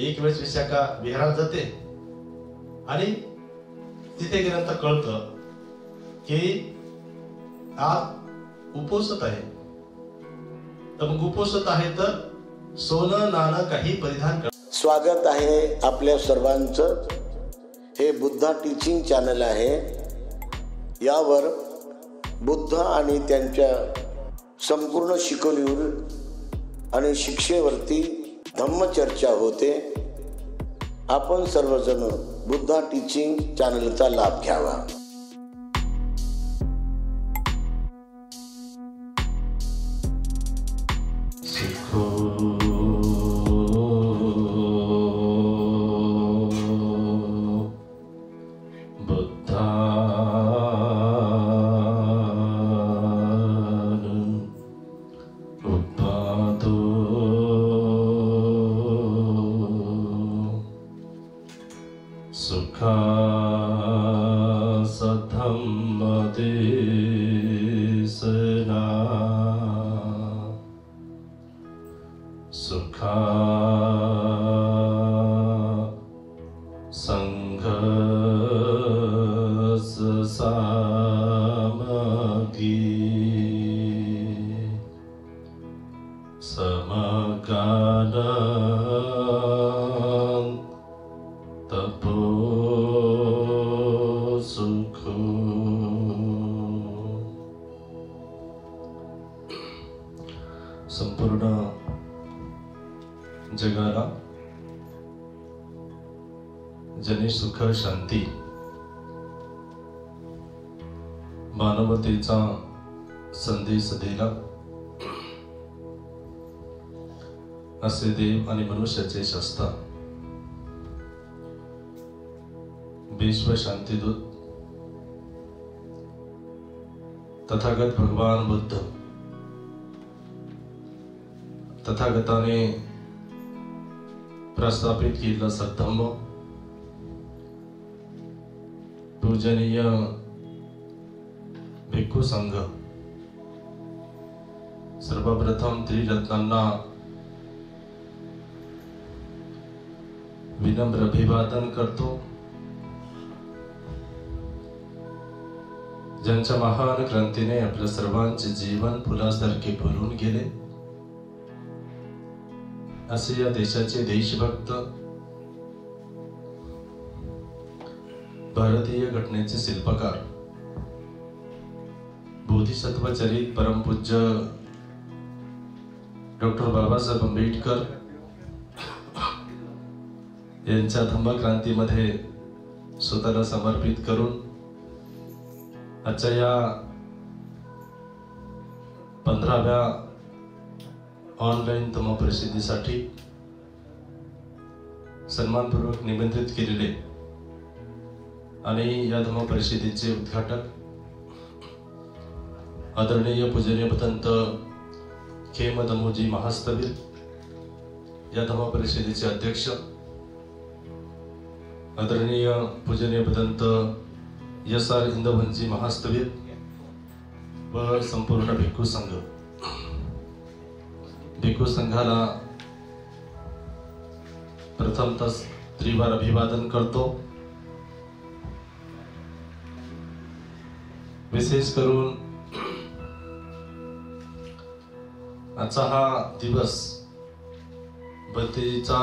एक वेळेस विशाखा विहारात जाते आणि तिथे गेल्यानंतर कळतं की आज उपोषित आहे. तर मग उपोषित आहे तर सोनं नाणं काही परिधान कर. स्वागत आहे आपल्या सर्वांचं. हे बुद्धा टीचिंग चॅनल आहे. यावर बुद्ध आणि त्यांच्या संपूर्ण शिकवणीवर आणि शिक्षेवरती धम्मचर्चा होते. आपण सर्वजण बुद्धा टीचिंग चॅनलचा लाभ घ्यावा. संपूर्ण जगाला ज्याने सुख शांती मानवतेचा संदेश दिला असे देव आणि मनुष्याचे शास्त्र विश्व शांतीदूत तथागत भगवान बुद्ध तथागताने प्रस्थापित केलेला सद्धम्म पूजनीय भिक्खू संघ सर्वप्रथम त्रिरत्नांना विनम्र अभिवादन करतो. ज्यांच्या महान क्रांतीने आपल्या सर्वांचे जीवन फुलासारखे फुलून गेले असे या देशाचे देशभक्त भारतीय घटनेचे शिल्पकार बोधिसत्व चरित परमपूज्य डॉक्टर बाबासाहेब आंबेडकर यांच्या धम्मक्रांतीमध्ये स्वतःला समर्पित करून आजच्या या 15व्या ऑनलाईन धम्मपरिषदेसाठी सन्मानपूर्वक निमंत्रित केलेले आणि या धम्मपरिषदेचे उद्घाटक आदरणीय पूजनीय भदंत खेम दमोजी महास्तवीर, या धम्मपरिषदेचे अध्यक्ष आदरणीय पूजनीय भदंत यसार इंदवंजी महास्तवीर व संपूर्ण भिक्खू संघ. भिक्खू संघाला प्रथमतः त्रिवार अभिवादन करतो. विशेष करून आजचा हा दिवस बत्तीचा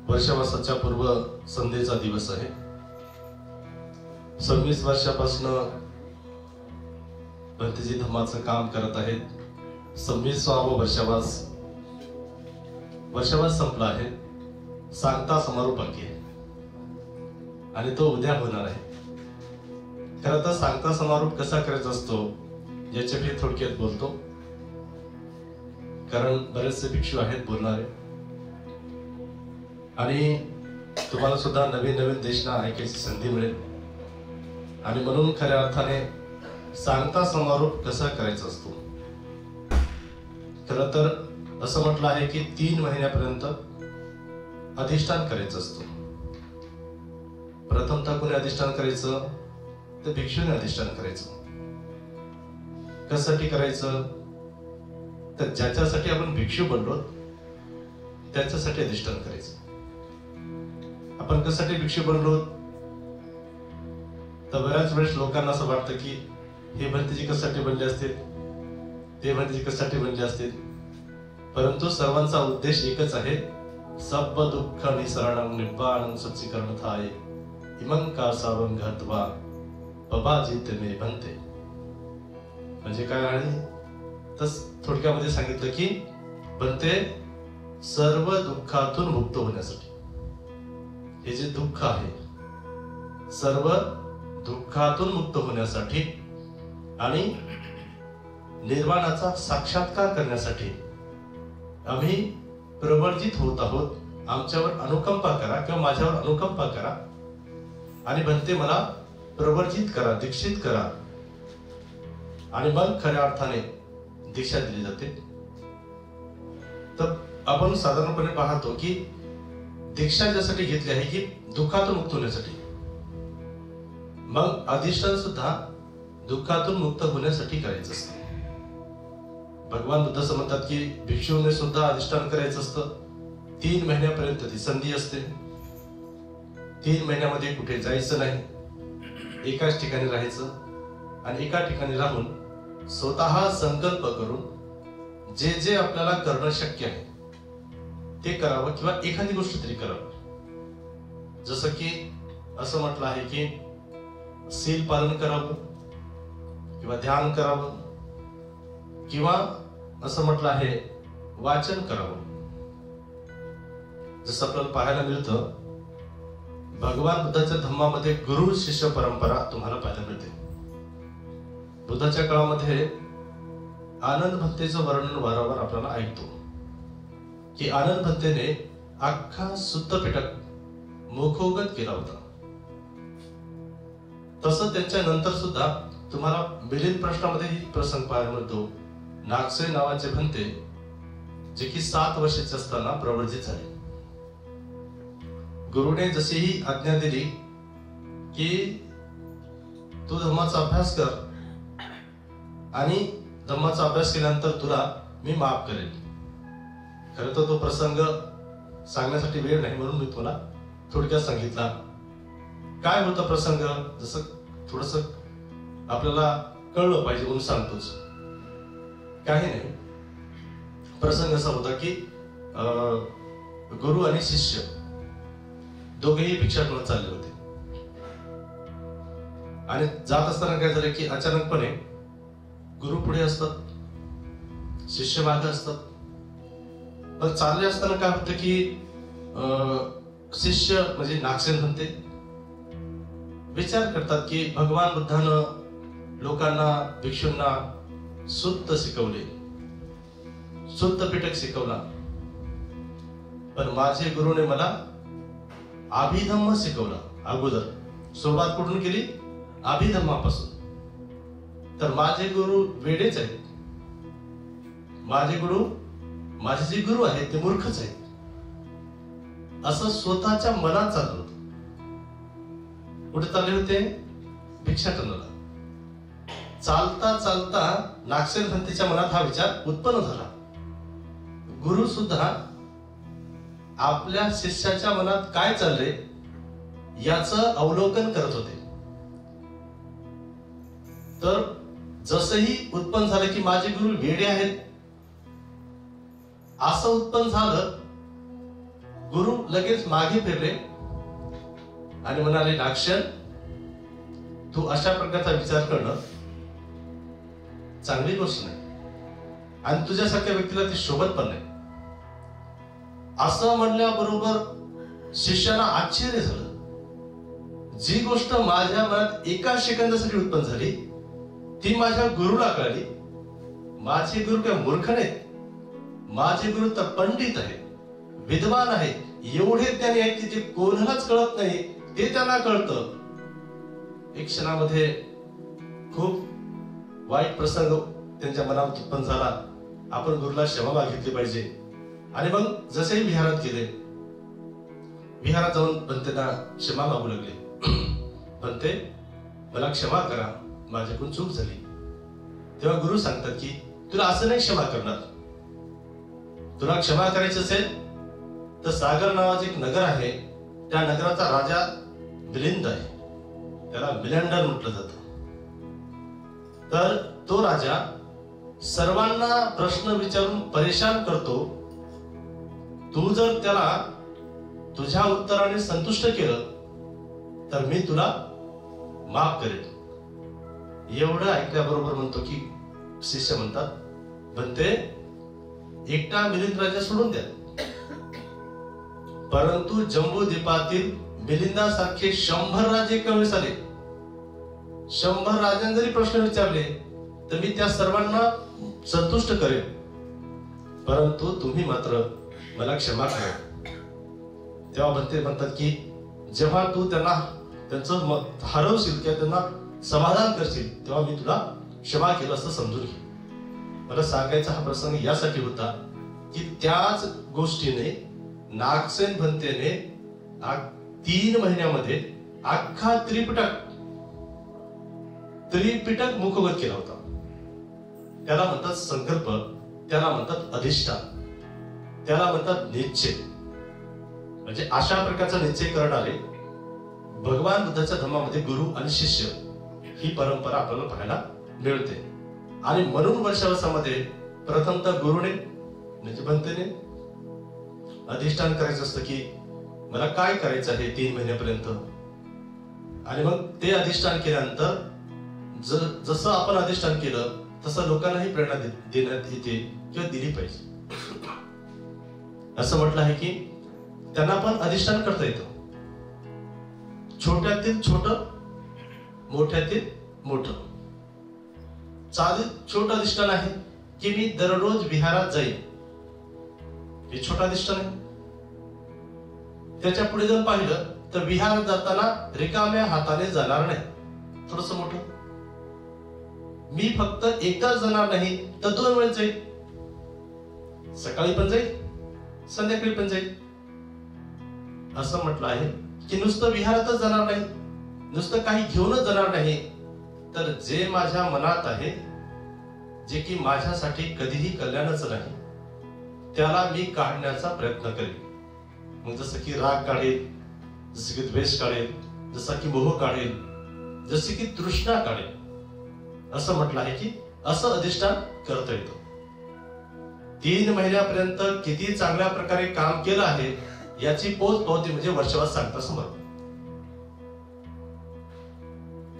वर्षावासाच्या पूर्व संध्येचा दिवस आहे. 26 वर्षापासून भंतेजी धम्माचं काम करत आहेत. 26वावं वर्षावास संपला आहे. सांगता समारोप बाकी आहे आणि तो उद्या होणार आहे. खरं तर सांगता समारोप कसा करायचा असतो याच्याविषयी थोडक्यात बोलतो, कारण बरेचसे भिक्षू आहेत बोलणारे आणि तुम्हाला सुद्धा नवीन नवीन देशना ऐकायची संधी मिळेल. आणि म्हणून खऱ्या अर्थाने सांगता समारोप कसा करायचा असतो. खरं तर असं म्हटलं आहे की 3 महिन्यापर्यंत अधिष्ठान करायचं असतं. प्रथमतः कोणी अधिष्ठान करायचं तर भिक्षूने अधिष्ठान करायचं. कशासाठी करायचं तर ज्याच्यासाठी आपण भिक्षू बनलो त्याच्यासाठी अधिष्ठान करायचं. आपण कशासाठी भिक्षू बनलो? तर बऱ्याच वेळेस लोकांना असं वाटतं की हे भंतेजी कशासाठी बनले असतील, ते भंतेजी कशासाठी बनले असतील. परंतु सर्वांचा उद्देश एकच आहे, सब दुःख निसरणं निब्बाणं सच्चीकरण थाय इमं का सावं घातवा बाबाजीत मे भंते. म्हणजे काय आहे तर थोडक्यामध्ये सांगितलं की भंते सर्व दुःखातून मुक्त होण्यासाठी, हे जे दुःख आहे सर्व दुःखातून मुक्त होण्यासाठी आणि निर्वाणाचा साक्षात्कार करण्यासाठी आम्ही प्रवर्जित होत आहोत. आमच्यावर अनुकंपा करा किंवा माझ्यावर अनुकंपा करा आणि भंते मला प्रवर्जित करा, दीक्षित करा. आणि मग खऱ्या अर्थाने दीक्षा दिली जाते. तर आपण साधारणपणे पाहतो की दीक्षा ज्यासाठी घेतली आहे की दुःखातून मुक्त होण्यासाठी, मग अधिष्ठान सुद्धा दुःखातून मुक्त होण्यासाठी करायचं असतं. भगवान बुद्ध असं म्हणतात की भिक्षूने सुद्धा अधिष्ठान करायचं असतं. 3 महिन्यापर्यंत ती संधी असते. 3 महिन्यामध्ये कुठे जायचं नाही, एकाच ठिकाणी राहायचं आणि एका ठिकाणी राहून स्वतः संकल्प करून जे जे आपल्याला करणं शक्य आहे ते करावं किंवा एखादी गोष्ट तरी करावं. जसं की असं म्हटलं आहे की सील पालन करावं किंवा ध्यान करावं किंवा असं म्हटलं आहे वाचन करावं. जसं आपल्याला पाहायला मिळतं भगवान बुद्धाच्या धम्मामध्ये गुरु शिष्य परंपरा तुम्हाला पाहायला मिळते. बुद्धाच्या काळामध्ये आनंद भंतेचं वर्णन वारंवार आपल्याला ऐकतो की आनंद भंतेने अख्खा सुत्त पिटक मुखोगत केला होता. तसं त्यांच्या नंतर सुद्धा तुम्हाला मिलिंद प्रश्नामध्ये ही प्रसंग पाहायला मिळतो. नागसेन नावाचे भंते जे की 7 वर्षाचे असताना प्रवर्जित झाले. गुरुने जशी ही आज्ञा दिली की तू धम्माचा अभ्यास कर आणि धम्माचा अभ्यास केल्यानंतर तुला मी माफ करेल. खरं तर तो प्रसंग सांगण्यासाठी वेळ नाही म्हणून मी तुला थोडक्यात सांगितला. काय होता प्रसंग, जसं थोडस आपल्याला कळलं पाहिजे म्हणून सांगतोच. काही नाही, प्रसंग असा होता की गुरु आणि शिष्य दोघेही भिक्षाटनात चालले होते आणि जात असताना काय झालं की अचानकपणे गुरु पुढे असतात, शिष्य मागे असतात. पण चालले असताना काय होतं की शिष्य म्हणजे नागसेन भंते विचार करतात की भगवान बुद्धानं लोकांना, भिक्षूंना सुत्त शिकवले, सुत्त पिटक शिकवला, पण माझे गुरुने मला अभिधम्म शिकवला. अगोदर सुरुवात कुठून केली? अभिधम्मापासून. तर माझे गुरु वेडेच आहेत. माझे गुरु, माझे जे गुरु आहेत ते मूर्खच आहेत, असं स्वतःच्या मनात चाललं होतं. कुठे चालले होते? भिक्षाटनाला. चालता चालता नागसेन भंतेच्या मनात हा विचार उत्पन्न झाला. गुरु सुद्धा आपल्या शिष्याच्या मनात काय चालले याचं अवलोकन करत होते. तर जसंही उत्पन्न झालं की माझे गुरु वेडे आहेत असं उत्पन्न झालं, गुरु लगेच मागे फिरले आणि म्हणाले, नागसेन, तू अशा प्रकारचा विचार करणं चांगली गोष्ट नाही आणि तुझ्यासारख्या व्यक्तीला ती शोभत पण नाही. असं म्हणल्याबरोबर शिष्याला आश्चर्य झालं. जी गोष्ट माझ्या मनात एका सेकंदासाठी उत्पन्न झाली ती माझ्या गुरुला कळली. माझे गुरु काय मूर्ख नाहीत, माझे गुरु तर पंडित आहेत, विद्वान आहेत, एवढे ज्ञानी आहेत की जे कोणालाच कळत नाही ते त्यांना कळतं. एक क्षणामध्ये खूप वाईट प्रसंग त्यांच्या मनात उत्पन्न झाला. आपण गुरुला क्षमा मागितली पाहिजे. आणि मग जसे विहारात गेले, विहारात जाऊन भंतेंना क्षमा मागू लागले. भंते, मला क्षमा करा, माझ्याकडून चूक झाली. तेव्हा गुरु सांगतात की तुला असं नाही क्षमा करणार. तुला क्षमा करायचं असेल तर सागर नावाचे एक नगर आहे, त्या नगराचा राजा मिलिंद आहे, त्याला मिलिंडर म्हटलं जातं. तर तो राजा सर्वांना प्रश्न विचारून परेशान करतो. तू जर त्याला तुझ्या उत्तराने संतुष्ट केलं तर मी तुला माफ करेन. एवढं ऐकल्याबरोबर म्हणतो की शिष्य म्हणतात, म्हणते एकटा मिलिंद राजा सोडून द्या, परंतु जम्बूद्वीपातील मिलिंदासारखे 100 राजे कमी झाले. 100 राजांनी जरी प्रश्न विचारले तर मी त्या सर्वांना संतुष्ट करेन, परंतु तुम्ही मात्र मला क्षमा करा. तेव्हा म्हणतात की जेव्हा तू त्यांचं हरवशील किंवा त्यांना समाधान करशील तेव्हा मी तुला क्षमा केलं असं समजून घे. मला सांगायचा हा प्रसंग यासाठी होता की त्याच गोष्टीने नागसेन भंतेने 3 महिन्यामध्ये अख्खा त्रिपिटक मुखगत केला होता. त्याला म्हणतात संकल्प, त्याला म्हणतात अधिष्ठान, त्याला म्हणतात निश्चय. म्हणजे अशा प्रकारचा निश्चय करणारे भगवान बुद्धाच्या धर्मामध्ये गुरु आणि शिष्य ही परंपरा आपल्याला पाहायला मिळते. आणि म्हणून वर्षावसामध्ये प्रथमतः गुरुने म्हणजे भंतेने अधिष्ठान करायचं असतं की मला काय करायचं आहे 3 महिन्यापर्यंत. आणि मग ते अधिष्ठान केल्यानंतर जसं आपण अधिष्ठान केलं तसं लोकांनाही प्रेरणा देण्यात येते किंवा दिली पाहिजे. असं म्हटलं आहे की त्यांना पण अधिष्ठान करता येतं. छोट्यातील छोट, मोठ्यातील मोठं. छोटं अधिष्ठान आहे की मी दररोज विहारात जाईल, हे छोटं अधिष्ठान आहे. त्याच्या पुढे जर पाहिलं तर विहारात जाताना रिकाम्या हाताने जाणार नाही, थोडस मोठं. मी फक्त एकदाच जाणार नाही तर 2 वेळेस जाईल, सकाळी पण जाईल, संध्याकाळी पण जाईल. असं म्हटलं आहे की नुसतं विहारातच जाणार नाही, नुसतं काही घेऊनच जाणार नाही, तर जे माझ्या मनात आहे, जे की माझ्यासाठी कधीही कल्याणच नाही, त्याला मी काढण्याचा प्रयत्न करेन. मग जसं की राग काढेल, जसं की द्वेष काढेल, जसं की मोह काढेल, जशी की तृष्णा काढेल. असं म्हटलं आहे की असं अधिष्ठान करता येतं. 3 महिन्यापर्यंत किती चांगल्या प्रकारे काम केलं आहे याची पोच पावती म्हणजे वर्षावास सांगता समोर.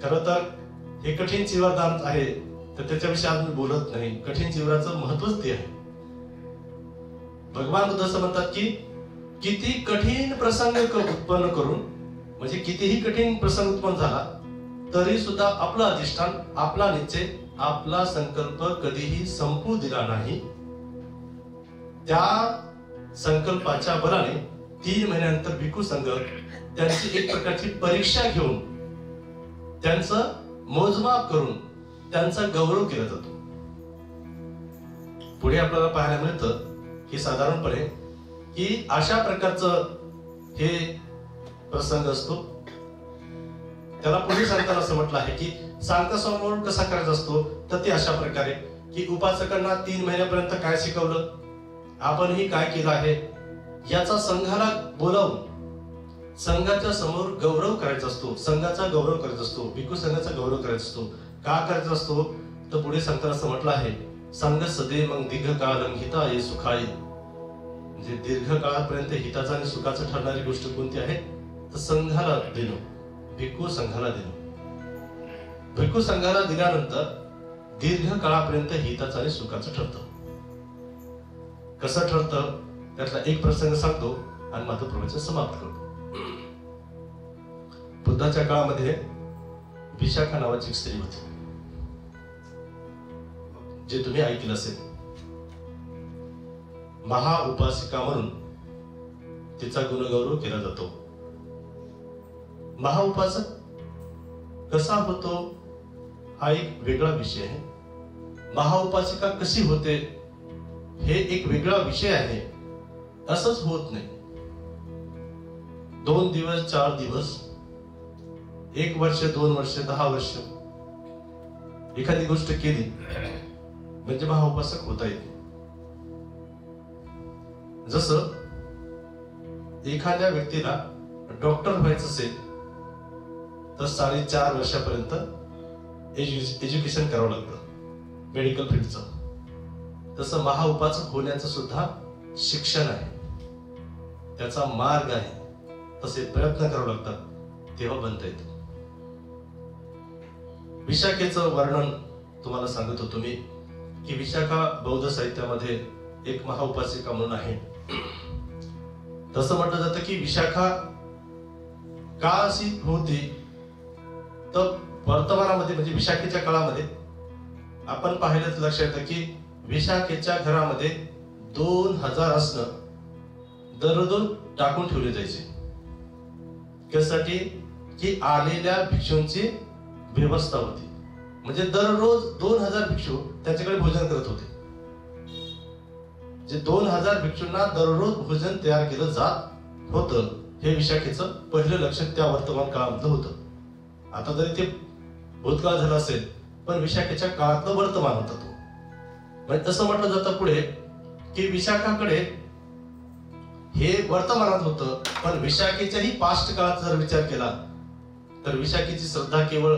खरं तर हे कठीण जीवनदान आहे, तर त्याच्याविषयी आज मी बोलत नाही. कठीण जीवनाचं महत्वच ते आहे. भगवान बुद्ध असं म्हणतात की किती कठीण प्रसंग उत्पन्न करून, म्हणजे कितीही कठीण प्रसंग उत्पन्न झाला तरी सुद्धा आपला अधिष्ठान, आपला निश्चय, आपला संकल्प कधीही संपू दिला नाही. त्या संकल्पाच्या बलाने 3 महिन्यानंतर भिक्खू संघ त्यांची एक प्रकारची परीक्षा घेऊन, त्यांचं मोजमाप करून त्यांचा गौरव केला जातो. पुढे आपल्याला पाहायला मिळतं की साधारणपणे की अशा प्रकारचं हे प्रसंग असतो. त्याला पुढे सांगताना असं म्हटलं आहे की सांगता समोर कसा करायचा असतो, तर ते अशा प्रकारे की उपासकांना 3 महिन्यापर्यंत काय शिकवलं, आपणही काय केलं आहे याचा संघाला बोलावून संघाच्या समोर गौरव करायचा असतो. संघाचा गौरव करायचा असतो, भिक्खू संघाचा गौरव करायचा असतो. का करायचा असतो तर पुढे सांगताना असं म्हटलं आहे, संघ सदे मग दीर्घकाळं हिताय सुखाय. म्हणजे दीर्घकाळापर्यंत हिताचा आणि सुखाचं ठरणारी गोष्ट कोणती आहे तर संघाला देणं, भिक्खू संघाला देणं. भिक्खू संघाला दिल्यानंतर दीर्घ काळापर्यंत हिताचं आणि सुखाचं ठरतं. कसं ठरतं त्यातला एक प्रसंग सांगतो आणि माझं प्रवचन समाप्त करतो. बुद्धाच्या काळामध्ये विशाखा नावाची एक स्त्री होती, जे तुम्ही ऐकलं असेल. महाउपासिका म्हणून तिचा गुणगौरव केला जातो. महाउपासक कसा होतो हा एक वेगळा विषय आहे. महाउपासिका कशी होते हे एक वेगळा विषय आहे. असंच होत नाही. 2 दिवस 4 दिवस, 1 वर्ष 2 वर्ष 10 वर्ष एखादी गोष्ट केली म्हणजे महाउपासक होता येते. जसं एखाद्या व्यक्तीला डॉक्टर व्हायचं असेल तर 4.5 वर्षापर्यंत एज्युकेशन करावं लागतं मेडिकल फील्डचं. तसं महाउपासक होण्याचं सुद्धा शिक्षण आहे, त्याचा मार्ग आहे, तसे प्रयत्न करावे लागतात, तेव्हा बनता येतं. विशाखेचं वर्णन तुम्हाला सांगत होतो मी की विशाखा बौद्ध साहित्यामध्ये एक महाउपासिका म्हणून आहे. तसं म्हटलं जातं की विशाखा का अशी होती, तर वर्तमानामध्ये म्हणजे विशाखेच्या काळामध्ये आपण पाहिलं तर लक्षात येतं की विशाखेच्या घरामध्ये 2000 असणं दररोज टाकून ठेवले जायचे. त्यासाठी की आलेल्या भिक्षूंची व्यवस्था होती, म्हणजे दररोज 2000 भिक्षू त्यांच्याकडे भोजन करत होते. जे 2000 भिक्षूंना दररोज भोजन तयार केलं जात होतं, हे विशाखेचं पहिलं लक्षण त्या वर्तमान काळामधलं होतं. आता जरी ते भूतकाळ झालं असेल, पण विशाखेच्या काळातलं वर्तमान होता तो. म्हणजे तसं म्हटलं जातं पुढे की विशाखाकडे हे वर्तमानात होतं, पण विशाखेच्याही पास्ट काळात जर विचार केला तर विशाखेची श्रद्धा केवळ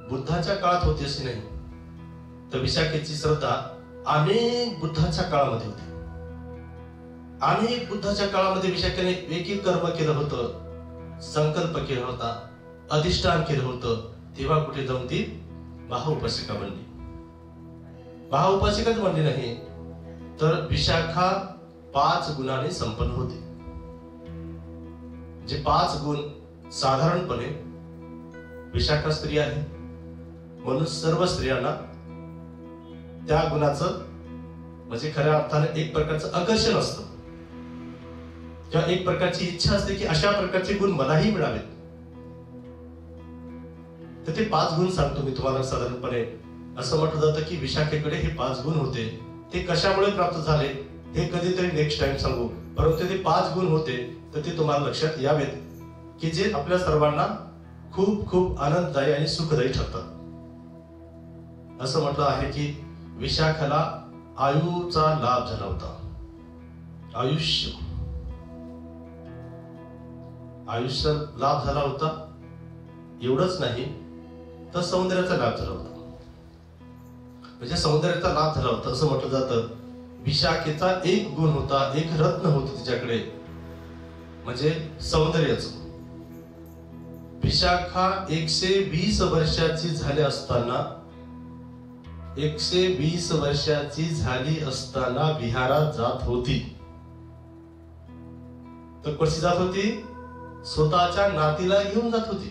बुद्धाच्या काळात होती अशी नाही, तर विशाखेची श्रद्धा अनेक बुद्धाच्या काळामध्ये होती. अनेक बुद्धाच्या काळामध्ये विशाखेने एक कर्म केलं होतं, संकल्प केला होता, अधिष्ठान केलं होतं, तेव्हा कुठे जाऊन ती महाउपासिका बनली. महाउपासिकाच बनली नाही, तर विशाखा 5 गुणांनी संपन्न होती. जे 5 गुण साधारणपणे विशाखा स्त्री आहे म्हणून सर्व स्त्रियांना त्या गुणाचं म्हणजे खऱ्या अर्थाने एक प्रकारचं आकर्षण असतं किंवा एक प्रकारची इच्छा असते की अशा प्रकारचे गुण मलाही मिळावेत. तर ते 5 गुण सांगतो मी तुम्हाला. साधारणपणे असं म्हटलं जातं की विशाखेकडे हे 5 गुण होते. ते कशामुळे प्राप्त झाले हे कधीतरी नेक्स्ट टाइम सांगू, परंतु ते 5 गुण होते तर ते तुम्हाला लक्षात यावेत की जे आपल्या सर्वांना खूप खूप आनंददायी आणि सुखदायी ठरतात. असं म्हटलं आहे की विशाखाला आयुचा लाभ झाला होता. आयुष्य लाभ झाला होता. एवढंच नाही तर सौंदर्याचा लाभ झाला होता. म्हणजे सौंदर्याचा लाभ झाला होता असं म्हटलं जातं. विशाखेचा एक गुण होता, एक रत्न होतं तिच्याकडे, म्हणजे सौंदर्याचं. विशाखा 120 वर्षाची झाली असताना 120 वर्षाची झाली असताना विहारात जात होती. तर कशी जात होती? स्वतःच्या नातीला घेऊन जात होती.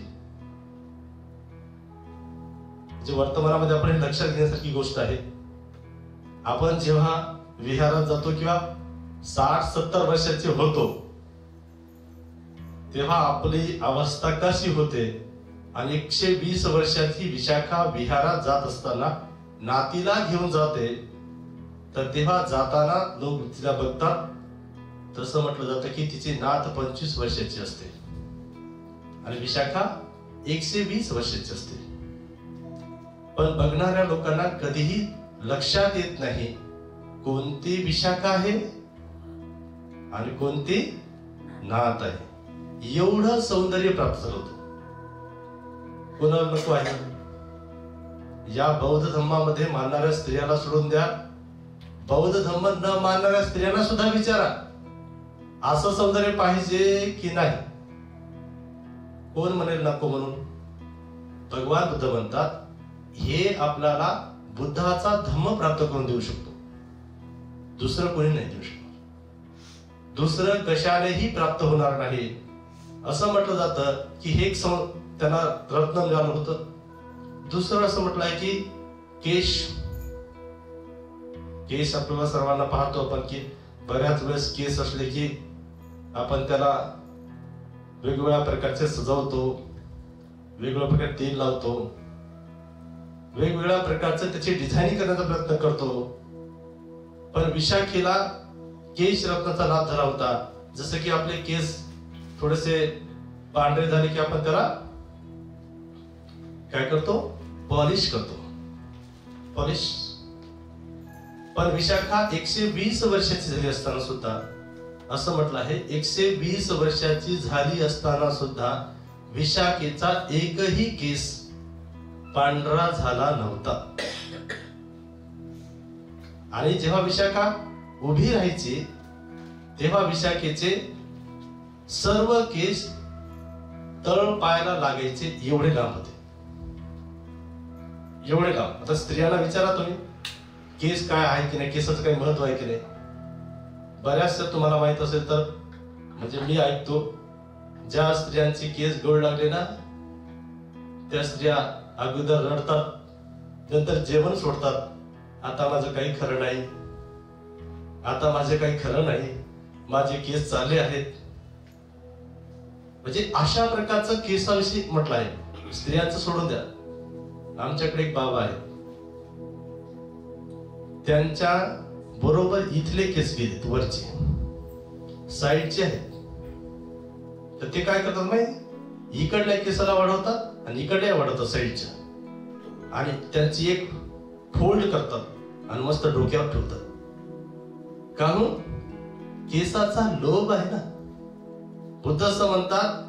जे वर्तमानामध्ये आपण लक्षात घेण्यासारखी गोष्ट आहे. आपण जेव्हा विहारात जातो किंवा 60-70 वर्षाचे होतो तेव्हा आपली अवस्था कशी होते, आणि 120 वर्षाची विशाखा विहारात जात असताना नातीला घेऊन जाते, तर तेव्हा जाताना लोक तिला बघतात तसं म्हटलं जातं की तिची नात 25 वर्षाची असते आणि विशाखा 120 वर्षाची असते. पण बघणाऱ्या लोकांना कधीही लक्षात येत नाही कोणती विशाखा आहे आणि कोणती नात आहे. एवढं सौंदर्य प्राप्त झालं होतं. कोणाला नको आहे? या बौद्ध धर्मामध्ये मानणाऱ्या स्त्रियाला सोडून द्या, बौद्ध धर्म न मानणाऱ्या स्त्रियांना सुद्धा विचारा असं सौंदर्य पाहिजे की नाही. कोण म्हणेल नको म्हणून? भगवान बुद्ध म्हणतात हे आपल्याला बुद्धाचा धम्म प्राप्त करून देऊ शकतो, दुसरं कोणी नाही देऊ शकतो. दुसरं कशानेही प्राप्त होणार नाही. असं म्हटलं जातं की हे त्यांना रत्न मिळालं होतं. दुसरं असं म्हटलं आहे की केश आपल्याला सर्वांना पाहतो आपण की बऱ्याच वेळेस केस असले की आपण त्याला वेगवेगळ्या प्रकारचे सजवतो, वेगवेगळ्या प्रकारे तेल लावतो, वेगवेगळ्या प्रकारचं त्याची डिझाईनिंग करण्याचा प्रयत्न करतो. पण विशाखेला केश रत्नाचा लाभ झाला होता. जसं की आपले केस थोडेसे पांढरे झाले की आपण त्याला काय करतो? पॉलिश करतो. पण विशाखा 120 वर्षाची झाली असताना सुद्धा असं म्हटलं आहे, 120 वर्षाची झाली असताना सुद्धा विशाखेचा एकही केस पांढरा झाला नव्हता. आणि जेव्हा विशाखा उभी राहायची तेव्हा विशाखेचे सर्व केस तळ पायाला लागायचे, एवढे लांब होते, एवढे लांब. आता स्त्रियांना विचारा तुम्ही, केस काय आहे की नाही, केसाचं काही महत्व आहे की नाही. बऱ्याचशा तुम्हाला माहित असेल तर, म्हणजे मी ऐकतो, ज्या स्त्रियांची केस गोड लागले ना त्या स्त्रिया अगोदर रडतात, नंतर जेवण सोडतात. आता माझं काही खरं नाही, आता माझे काही खरं नाही, माझे केस चालले आहेत. म्हणजे अशा प्रकारचं केसाविषयी म्हटलं आहे. स्त्रियांचं सोडून द्या, आमच्याकडे एक बाबा आहे, त्यांच्या बरोबर इथले केस गेलेत, वरचे साईडचे आहेत. तर ते काय करतात माहिती, इकडल्या केसाला वाढवतात आणि इकडल्या वाढवतात साईडच्या, आणि त्यांची एक फोल्ड करतात आणि मस्त डोक्यावर ठेवतात. कारण केसाचा लोभ आहे ना. बुद्ध असं म्हणतात,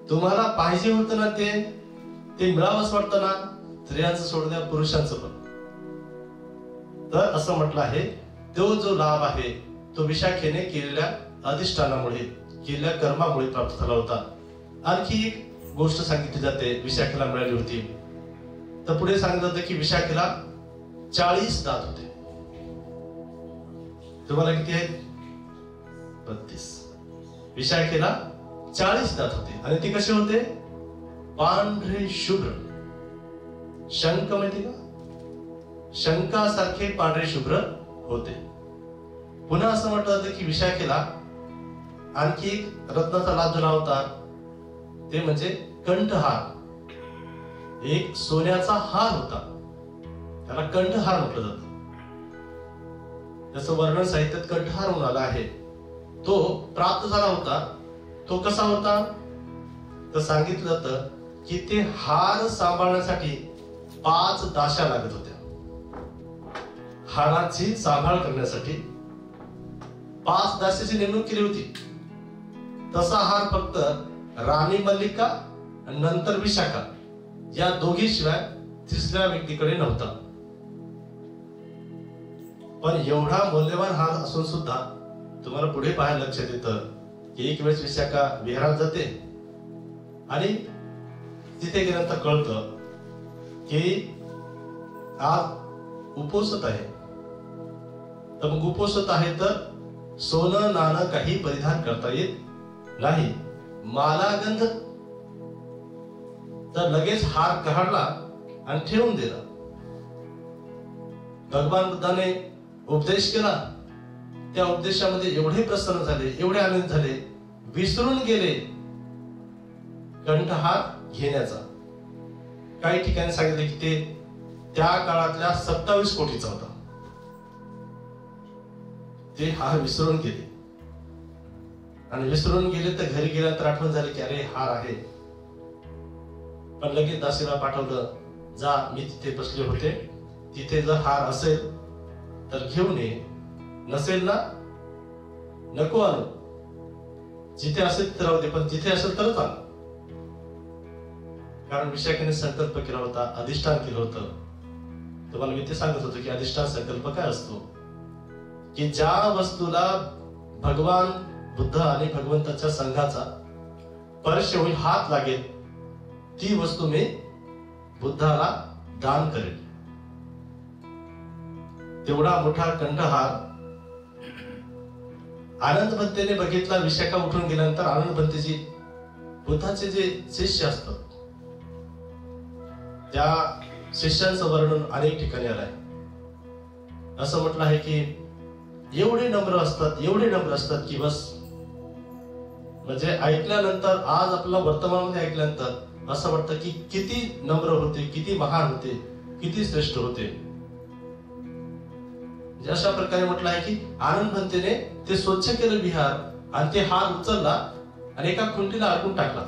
तुम्हाला पाहिजे होतं ना ते मिळावंच वाटतं ना, स्त्रियांचं सोडून द्या, पुरुषांचं पण. तर असं म्हटलं आहे, तो जो लाभ आहे तो विशाखेने केलेल्या अधिष्ठानामुळे, केलेल्या कर्मामुळे प्राप्त झाला होता. आणखी एक गोष्ट सांगितली जाते विशाखेला मिळाली होती. तर पुढे सांगितलं जातं की विशाखेला 40 दात होते. तुम्हाला किती आहेत? 32. विशाखेला 40 दात होते आणि ते कसे होते? पांढरे शुभ्र. शंख माहिती का? शंखासारखे पांढरे शुभ्र होते. पुन्हा असं म्हटलं जातं की विशाखेला आणखी एक रत्नाचा लाभ झाला होता, ते म्हणजे कंठहार. एक सोन्याचा हार होता, त्याला कंठहार म्हटलं जातं. त्याचं वर्णन साहित्यात कंठहार म्हणून आलं आहे. तो प्राप्त झाला होता. तो कसा होता तर सांगितलं जातं की ते हार सांभाळण्यासाठी 5 दाशा लागत होत्या. हाराची सांभाळ करण्यासाठी 5 दासीची नेमणूक केली होती. तसा हार फक्त राणी मल्लिका आणि नंतर विशाखा या दोघी शिवाय तिसऱ्या व्यक्तीकडे नव्हता. पण एवढा मौल्यवान हार असून सुद्धा तुम्हाला पुढे पाहायला लक्षात येतं की एक वेळेस विशाखा विहारात जाते आणि तिथे गेल्यानंतर कळतं की आज उपोषित आहे. तर मग उपोषित आहे तर सोनं नाणं काही परिधान करता येत नाही. मालागंध तर लगेच हार काढला आणि ठेवून दिला. भगवान बुद्धाने उपदेश केला, त्या उपदेशामध्ये एवढे प्रसन्न झाले, एवढे आनंद झाले, विसरून गेले कंठहार घेण्याचा. काही ठिकाणी सांगितले की ते त्या काळातल्या 27 कोटीचा होता. ते हार विसरून गेले आणि विसरून गेले तर घरी गेल्यानंतर आठवण झाली की अरे हार आहे. पण लगेच दासीला पाठवलं, जा मी तिथे बसले होते, तिथे जर हार असेल तर घेऊन ये, नसेल ना नको आणू, जिथे असेल तिथे राहू दे, पण जिथे असेल तरच आण. कारण विशाखेने संकल्प केला होता, अधिष्ठान केलं होतं. तुम्हाला मी ते सांगत होतो की अधिष्ठान संकल्प काय असतो, की ज्या वस्तूला भगवान बुद्ध आणि भगवंताच्या संघाचा स्पर्श होईल, हात लागेल, ती वस्तू मी बुद्धाला दान करेल. तेवढा मोठा कंठहार आनंदभंतेने बघितला. विशाखा उठून गेल्यानंतर आनंदभंतेची बुद्धाचे जे शिष्य असतात त्या शिष्यांचं वर्णन अनेक ठिकाणी आलंय. असं म्हटलं आहे की एवढे नम्र असतात, एवढे नम्र असतात की बस, म्हणजे ऐकल्यानंतर, आज आपल्याला वर्तमानामध्ये ऐकल्यानंतर असं वाटतं की किती नम्र होते, किती महान होते, किती श्रेष्ठ होते. अशा प्रकारे म्हटलं आहे की आनंदभंतेने ते स्वच्छ केलं विहार आणि ते हार उचलला आणि एका खुंटीला अडकून टाकला.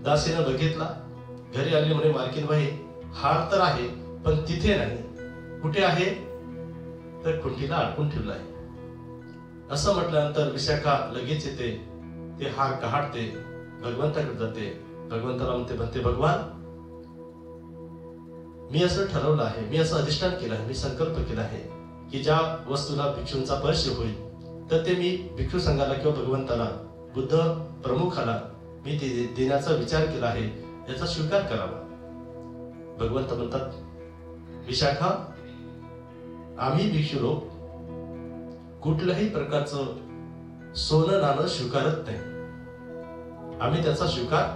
दासीनं बघितला, घरी आली, म्हणे मालकीनबाई हार तर आहे पण तिथे नाही. कुठे आहे तर खुंटीला अडकून ठेवला आहे. असं म्हटल्यानंतर विशाखा लगेच येते, ते हार काढते, भगवंताकडे जाते. भगवंताला म्हणते भगवान, मी असं ठरवलं आहे, मी असं अधिष्ठान केलं आहे, मी संकल्प केला आहे की ज्या वस्तूला भिक्षूंचा स्पर्श होईल तर ते मी भिक्षू संघाला किंवा भगवंताला, बुद्ध प्रमुखाला मी ते देण्याचा विचार केला आहे, याचा स्वीकार करावा. भगवंत म्हणतात, विशाखा, आम्ही भिक्षू लोक कुठल्याही प्रकारचं सोनं नाणं स्वीकारत नाही, आम्ही त्याचा स्वीकार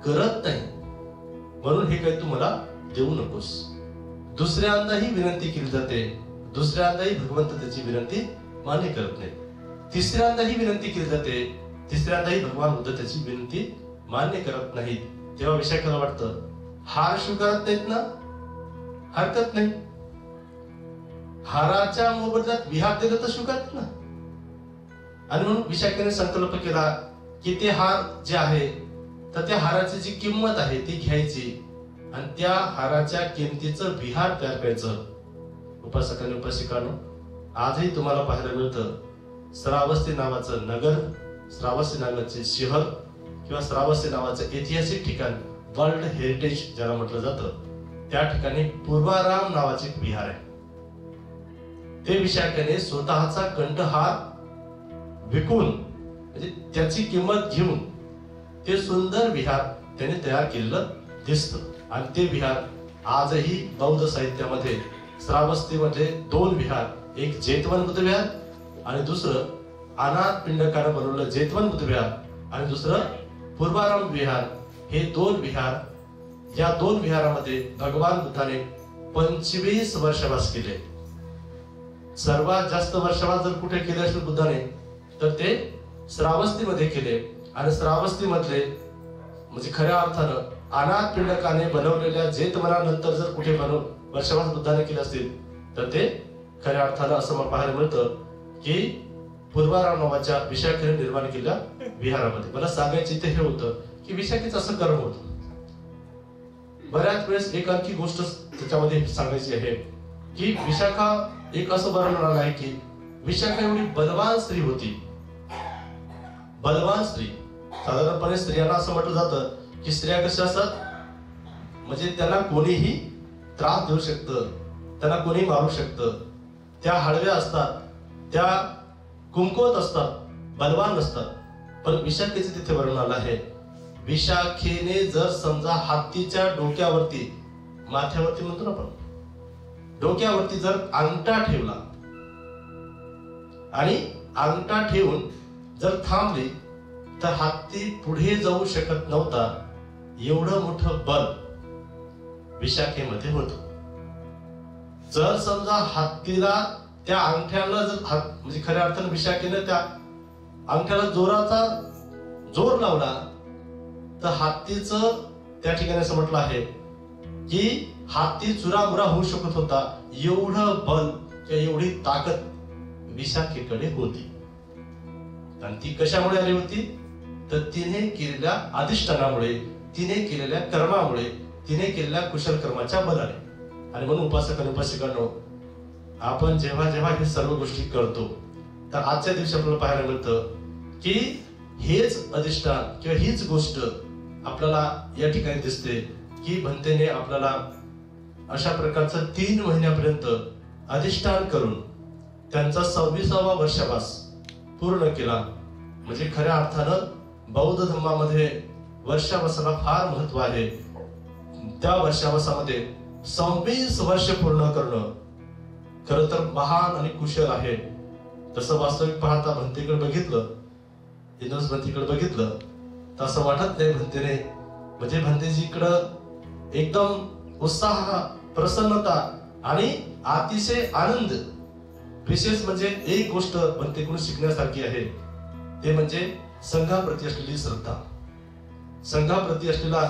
करत नाही, म्हणून हे काही तू मला देऊ नकोस. दुसऱ्यांदाही विनंती केली जाते, दुसऱ्यांदाही भगवंत त्याची विनंती मान्य करत नाही. तिसऱ्यांदाही विनंती केली जाते, तिसऱ्यांदाही भगवान बुद्ध त्याची विनंती मान्य करत नाहीत. तेव्हा विशाखाला वाटतं, हार स्वीकारत नाहीत ना, हरकत नाही, हाराच्या मोबदल्यात विहार दिलं तर स्वीकारत ना. आणि म्हणून विशाखाने संकल्प केला की ते हार जे आहे तर त्या हाराची जी किंमत आहे ती घ्यायची आणि त्या हाराच्या किमतीचं विहार तयार करायचं. उपासकांनी उपासिकांनो, आजही तुम्हाला पाहायला मिळतं श्रावस्ती नावाचं नगर, श्रावस्ती नावाचे शहर किंवा श्रावस्ती नावाचं ऐतिहासिक ठिकाण, वर्ल्ड हेरिटेज ज्याला म्हटलं जातं, त्या ठिकाणी पूर्वाराम नावाचे एक विहार आहे. ते विशाखाने स्वतःचा कंठहार विकून, म्हणजे त्याची किंमत घेऊन ते सुंदर विहार त्याने तयार केलेलं दिसतं. आणि ते विहार आजही बौद्ध साहित्यामध्ये श्रावस्तीमध्ये 2 विहार, एक जेतवन बुद्ध विहार आणि दुसरं अनाथ पिंडकानं बनवलेलं जेतवन बुद्ध विहार आणि दुसरं पूर्वाराम विहार, हे 2 विहार, या 2 विहारामध्ये भगवान बुद्धाने 25 वर्षवास केले. सर्वात जास्त वर्षवास जर कुठे केले असेल बुद्धाने तर ते श्रावस्तीमध्ये केले. आणि श्रावस्ती मधले म्हणजे खऱ्या अर्थानं अनाथ पिंडकाने बनवलेल्या जेतवनानंतर जर कुठे वर्षवास बुद्धाने केले असतील तर ते खऱ्या अर्थानं असं पाहायला मिळतं की पूर्वाराम नावाच्या विशाखेने निर्माण केलेल्या विहारामध्ये. मला सांगायचं इथे हे होतं की विशाखेचं असं कर्म होतं. बऱ्याच वेळेस एक आणखी गोष्ट त्याच्यामध्ये सांगायची आहे की विशाखा एक असं वर्णन आलं आहे की विशाखा एवढी बलवान स्त्री होती. बलवान स्त्री, साधारणपणे स्त्रियांना असं म्हटलं जातं की स्त्रिया कशा असतात, म्हणजे त्यांना कोणीही त्रास देऊ शकतं, त्यांना कोणी मारू शकतं, त्या हळव्या असतात, त्या कुमकुवत असतात, बलवान नसतात. पण विशाखेचे तिथे वर्णन आलं आहे, विशाखेने जर समजा हत्तीच्या डोक्यावरती, माथ्यावरती म्हणतो ना आपण, डोक्यावरती जर अंगठा ठेवला आणि अंगठा ठेवून जर थांबली तर हत्ती पुढे जाऊ शकत नव्हता, एवढं मोठं बल विशाखेमध्ये होतं. जर समजा हत्तीला त्या अंगठ्याला जर म्हणजे खऱ्या अर्थानं विशाखेने त्या अंगठ्याला जोराचा जोर लावला तर हत्तीचं त्या ठिकाणी असं म्हटलं आहे की हत्ती चुरामुरा होऊ शकत होता, एवढं बल किंवा एवढी ताकद विशाखेकडे होती. आणि ती कशामुळे आली होती तर तिने केलेल्या अधिष्ठानामुळे, तिने केलेल्या कर्मामुळे, तिने केलेल्या कुशल कर्माच्या बलाने. आणि म्हणून उपासकांनी उपासिकांनो, आपण जेव्हा जेव्हा हे सर्व गोष्टी करतो तर आजच्या दिवशी आपल्याला पाहायला मिळतं की हेच अधिष्ठान किंवा हीच गोष्ट आपल्याला या ठिकाणी दिसते की भंतेने आपल्याला अशा प्रकारचं 3 महिन्यापर्यंत अधिष्ठान करून त्यांचा 26वा वर्षवास पूर्ण केला. म्हणजे खऱ्या अर्थानं बौद्ध धर्मामध्ये वर्षावासाला फार महत्व आहे. त्या वर्षावासामध्ये 26 वर्ष पूर्ण करणं खरं तर महान आणि कुशल आहे. तसं वास्तविक पाहता भंतेकडे बघितलं, इंद्रस भंतेकडे बघितलं तर असं वाटत नाही भंतेने, म्हणजे भंतेजीकडं एकदम उत्साह, प्रसन्नता आणि अतिशय आनंद. विशेष म्हणजे एक गोष्ट भंतेकडून शिकण्यासारखी आहे, ते म्हणजे संघाप्रती असलेली श्रद्धा, संघाप्रती असलेला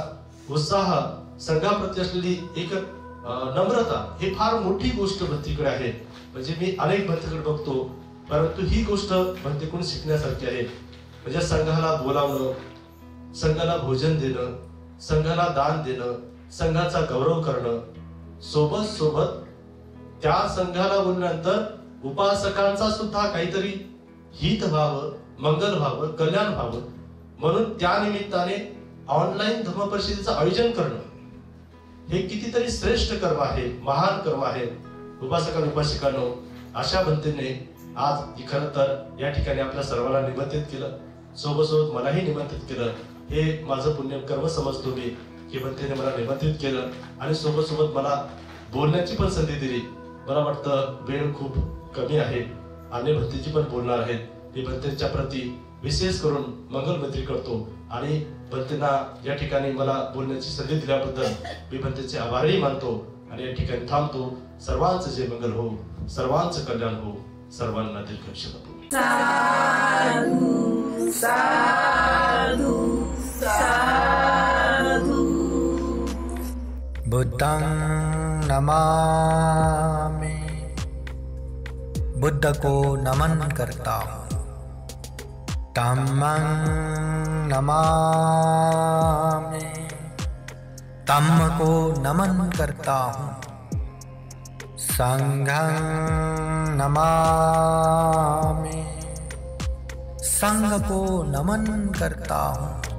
उत्साह, संघाप्रती असलेली एक नम्रता, ही फार मोठी गोष्ट भंतेकडे आहे. म्हणजे मी अनेक भंतेकडे बघतो, परंतु ही गोष्ट भंतेकडून शिकण्यासारखी आहे. म्हणजे संघाला बोलावणं, संघाला भोजन देणं, संघाला दान देणं, संघाचा गौरव करणं, सोबत सोबत त्या संघाला बोलल्यानंतर उपासकांचा सुद्धा काहीतरी हित व्हावं, मंगल व्हावं, कल्याण व्हावं म्हणून त्या निमित्ताने ऑनलाईन धर्मपरिषदेचं आयोजन करणं हे कितीतरी श्रेष्ठ कर्म आहे, महान कर्म आहे. उपासक उपासिकांनो, अशा भंतेने आज खरं तर या ठिकाणी आपल्या सर्वांना निमंत्रित केलं, सोबत मलाही निमंत्रित केलं. हे माझं पुण्यकर्म समजतो मी की भंतेने मला निमंत्रित केलं आणि सोबत मला बोलण्याची पण संधी दिली. मला वाटतं वेळ खूप कमी आहे, अन्य भंतेची पण बोलणार आहेत. मी भंतेच्या प्रती विशेष करून मंगलमैत्री करतो आणि भंतेंना या ठिकाणी मला बोलण्याची संधी दिल्याबद्दल मी भंतेचे आभारही मानतो आणि या ठिकाणी थांबतो. सर्वांचं जे मंगल हो, सर्वांचं कल्याण हो, सर्वांना दीर्घायुष्य लाभो. साधु साधु साधु. बुद्धं नमामि, बुद्ध को नमन करता हूँ. धम्मं नमामि, धम्म को नमन करता हूँ. संघं नमामि, संघ को नमन करता हूँ.